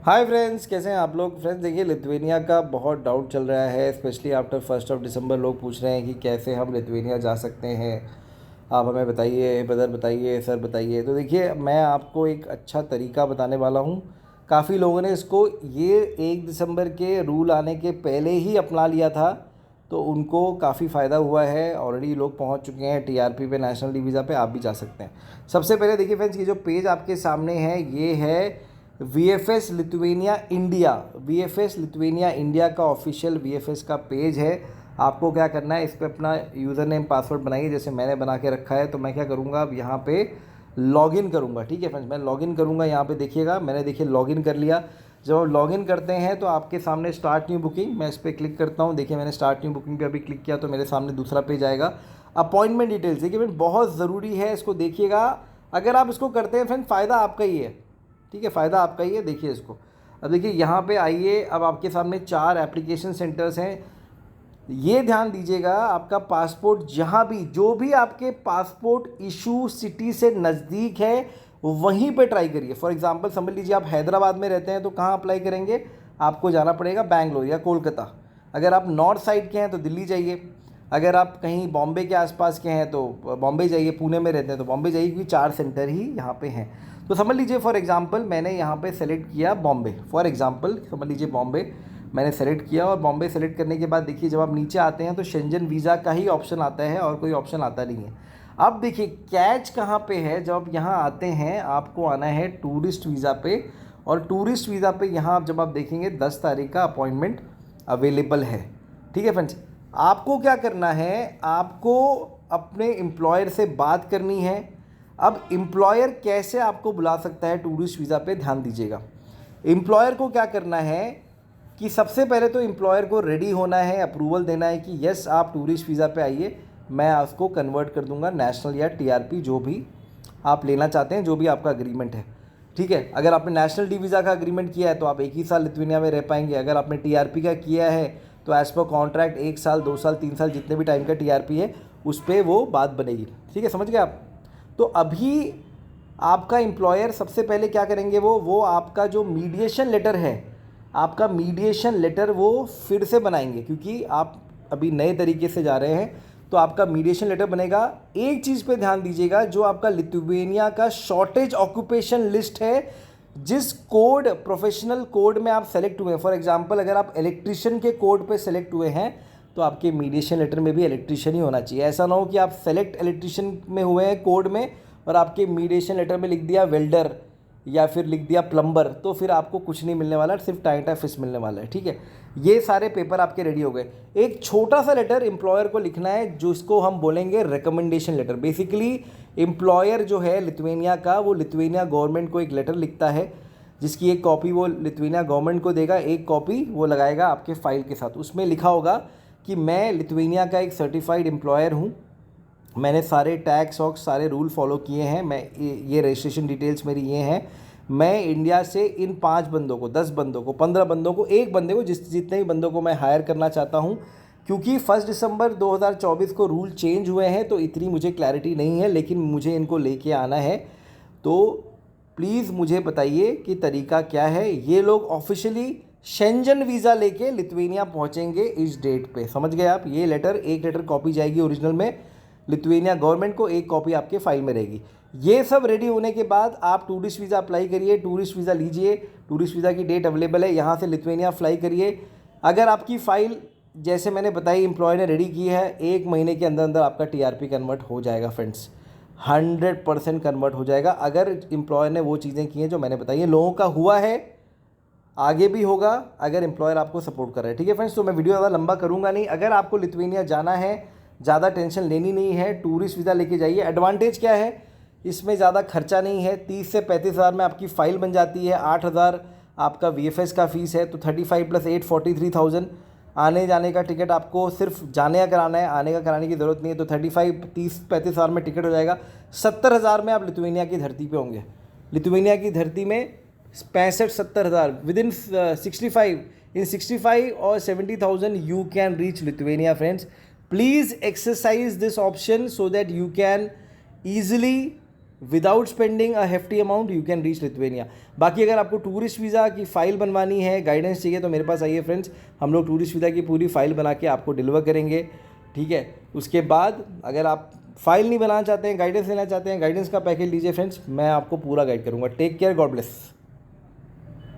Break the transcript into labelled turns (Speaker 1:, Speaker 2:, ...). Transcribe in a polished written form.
Speaker 1: Hi friends, कैसे हैं आप लोग। फ्रेंड्स देखिए, लिथुआनिया का बहुत डाउट चल रहा है, स्पेशली आफ्टर 1 दिसंबर। लोग पूछ रहे हैं कि कैसे हम लिथुआनिया जा सकते हैं। आप हमें बताइए ब्रदर, बताइए सर, बताइए। तो देखिए, मैं आपको एक अच्छा तरीका बताने वाला हूँ। काफ़ी लोगों ने इसको ये 1 दिसंबर के रूल आने के पहले ही अपना लिया था, तो उनको काफ़ी फ़ायदा हुआ है। ऑलरेडी लोग पहुँच चुके हैं टीआरपी पे, नेशनल डी वीज़ा पे। आप भी जा सकते हैं। सबसे पहले देखिए फ्रेंड्स, ये जो पेज आपके सामने है, ये है VFS Lithuania India. VFS Lithuania India का ऑफिशियल VFS का पेज है। आपको क्या करना है, इस पर अपना यूज़र नेम पासवर्ड बनाइए, जैसे मैंने बना के रखा है। तो मैं क्या करूँगा, अब यहाँ पे लॉगिन करूँगा। ठीक है फ्रेंड्स, मैं लॉगिन करूँगा। यहाँ पे देखिएगा, मैंने देखिए लॉगिन कर लिया। जब आप लॉगिन करते हैं तो आपके सामने स्टार्ट न्यू बुकिंग, मैं इस पर क्लिक करता हूँ। देखिए, मैंने स्टार्ट न्यू बुकिंग पे अभी क्लिक किया तो मेरे सामने दूसरा पेज आएगा। अपॉइंटमेंट डिटेल्स, देखिए फ्रेंड बहुत ज़रूरी है, इसको देखिएगा। अगर आप इसको करते हैं फ्रेंड, फ़ायदा आपका ही है। ठीक है, फ़ायदा आपका ही है। देखिए इसको, अब देखिए यहाँ पे आइए। अब आपके सामने 4 एप्लीकेशन सेंटर्स हैं। ये ध्यान दीजिएगा, आपका पासपोर्ट जहाँ भी, जो भी आपके पासपोर्ट इशू सिटी से नज़दीक है, वहीं पे ट्राई करिए। फॉर एग्जांपल समझ लीजिए आप हैदराबाद में रहते हैं, तो कहाँ अप्लाई करेंगे, आपको जाना पड़ेगा बैंगलोर या कोलकाता। अगर आप नॉर्थ साइड के हैं तो दिल्ली जाइए। अगर आप कहीं बॉम्बे के आसपास के हैं तो बॉम्बे जाइए। पुणे में रहते हैं तो बॉम्बे जाइए, क्योंकि 4 सेंटर ही यहाँ पे हैं। तो समझ लीजिए फॉर एग्जांपल मैंने यहाँ पे सेलेक्ट किया बॉम्बे। फॉर एग्जांपल समझ लीजिए बॉम्बे मैंने सेलेक्ट किया, और बॉम्बे सेलेक्ट करने के बाद देखिए, जब आप नीचे आते हैं तो शेंजन वीज़ा का ही ऑप्शन आता है, और कोई ऑप्शन आता नहीं है। अब देखिए कैच कहाँ पे है, जब आप यहाँ आते हैं आपको आना है टूरिस्ट वीज़ा पे। और टूरिस्ट वीज़ा पे यहाँ जब आप देखेंगे 10 तारीख का अपॉइंटमेंट अवेलेबल है। ठीक है फ्रेंड्स, आपको क्या करना है, आपको अपने एम्प्लॉयर से बात करनी है। अब एम्प्लॉयर कैसे आपको बुला सकता है टूरिस्ट वीज़ा पे, ध्यान दीजिएगा। एम्प्लॉयर को क्या करना है कि सबसे पहले तो एम्प्लॉयर को रेडी होना है, अप्रूवल देना है कि यस आप टूरिस्ट वीज़ा पे आइए, मैं उसको कन्वर्ट कर दूंगा नेशनल या टीआरपी, जो भी आप लेना चाहते हैं, जो भी आपका अग्रीमेंट है। ठीक है, अगर आपने नेशनल डी वीज़ा का अग्रीमेंट किया है तो आप 1 ही साल लिथुआनिया में रह पाएंगे। अगर आपने टीआरपी का किया है तो एज़ पर कॉन्ट्रैक्ट 1 साल, 2 साल, 3 साल, जितने भी टाइम का टीआरपी है उस पर वो बात बनेगी। ठीक है, समझ गए आप। तो अभी आपका एम्प्लॉयर सबसे पहले क्या करेंगे, वो आपका जो मीडिएशन लेटर है, आपका मीडिएशन लेटर वो फिर से बनाएंगे, क्योंकि आप अभी नए तरीके से जा रहे हैं। तो आपका मीडिएशन लेटर बनेगा। एक चीज़ पे ध्यान दीजिएगा, जो आपका लिथुआनिया का शॉर्टेज ऑक्यूपेशन लिस्ट है, जिस कोड, प्रोफेशनल कोड में आप सेलेक्ट हुए हैं। फॉर एग्जांपल अगर आप इलेक्ट्रिशियन के कोड पे सेलेक्ट हुए हैं तो आपके मीडिएशन लेटर में भी इलेक्ट्रिशियन ही होना चाहिए। ऐसा ना हो कि आप सेलेक्ट इलेक्ट्रिशियन में हुए हैं कोड में, और आपके मीडिएशन लेटर में लिख दिया वेल्डर या फिर लिख दिया प्लम्बर, तो फिर आपको कुछ नहीं मिलने वाला, सिर्फ टाइटा फिश मिलने वाला है। ठीक है, ये सारे पेपर आपके रेडी हो गए। एक छोटा सा लेटर एम्प्लॉयर को लिखना है, जिसको हम बोलेंगे रिकमेंडेशन लेटर। बेसिकली एम्प्लॉयर जो है लिथुआनिया का, वो लिथुआनिया गवर्नमेंट को एक लेटर लिखता है, जिसकी एक कॉपी वो लिथुआनिया गवर्नमेंट को देगा, एक कॉपी वो लगाएगा आपके फाइल के साथ। उसमें लिखा होगा कि मैं लिथुआनिया का एक सर्टिफाइड एम्प्लॉयर हूँ, मैंने सारे टैक्स और सारे रूल फॉलो किए हैं, मैं ये रजिस्ट्रेशन डिटेल्स मेरी ये हैं। मैं इंडिया से इन 5 बंदों को, 10 बंदों को, 15 बंदों को, एक बंदे को, जितने भी बंदों को मैं हायर करना चाहता हूँ। क्योंकि 1 दिसंबर 2024 को रूल चेंज हुए हैं, तो इतनी मुझे क्लैरिटी नहीं है, लेकिन मुझे इनको लेके आना है। तो प्लीज़ मुझे बताइए कि तरीका क्या है। ये लोग ऑफिशियली शेंजन वीज़ा लेके लिथुआनिया पहुँचेंगे इस डेट पे, समझ गए आप। ये लेटर, एक लेटर कॉपी जाएगी ओरिजिनल में लिथुआनिया गवर्नमेंट को, एक कॉपी आपके फाइल में रहेगी। ये सब रेडी होने के बाद आप टूरिस्ट वीज़ा अप्लाई करिए, टूरिस्ट वीज़ा लीजिए। टूरिस्ट वीज़ा की डेट अवेलेबल है, यहाँ से लिथुआनिया फ्लाई करिए। अगर आपकी फ़ाइल जैसे मैंने बताई एम्प्लॉय ने रेडी की है, 1 महीने के अंदर अंदर आपका टीआरपी कन्वर्ट हो जाएगा फ्रेंड्स। 100% कन्वर्ट हो जाएगा, अगर एम्प्लॉयर ने वो चीज़ें की हैं जो मैंने बताई हैं। लोगों का हुआ है, आगे भी होगा, अगर एम्प्लॉयर आपको सपोर्ट कर रहा है। ठीक है फ्रेंड्स, तो मैं वीडियो ज़्यादा लंबा करूँगा नहीं। अगर आपको लिथुआनिया जाना है, ज़्यादा टेंशन लेनी नहीं है, टूरिस्ट वीज़ा लेके जाइए। एडवांटेज क्या है, इसमें ज़्यादा खर्चा नहीं है। 30 से 35 हज़ार में आपकी फ़ाइल बन जाती है। 8,000 आपका VFS का फ़ीस है, तो 35 + 8 43,000। आने जाने का टिकट आपको सिर्फ जाने का कराना है, आने का कराने की ज़रूरत नहीं है। तो 35, 30, 35 हज़ार में टिकट हो जाएगा। 70,000 में आप लिथुआनिया की धरती पे होंगे। लिथुआनिया की धरती में 65-70 हज़ार विदिन 65, इन 65 और 70,000 you can reach Lithuania friends. Please exercise this option so that you can easily without spending a hefty amount you can reach Lithuania. बाकी अगर आपको टूरिस्ट वीज़ा की फ़ाइल बनवानी है, गाइडेंस चाहिए, तो मेरे पास आइए फ्रेंड्स, हम लोग टूरिस्ट वीज़ा की पूरी फ़ाइल बना के आपको डिलीवर करेंगे, ठीक है। उसके बाद अगर आप फ़ाइल नहीं बनाना चाहते हैं, गाइडेंस लेना चाहते हैं, गाइडेंस का पैकेज लीजिए फ्रेंड्स, मैं आपको पूरा गाइड करूँगा। Take care, god bless.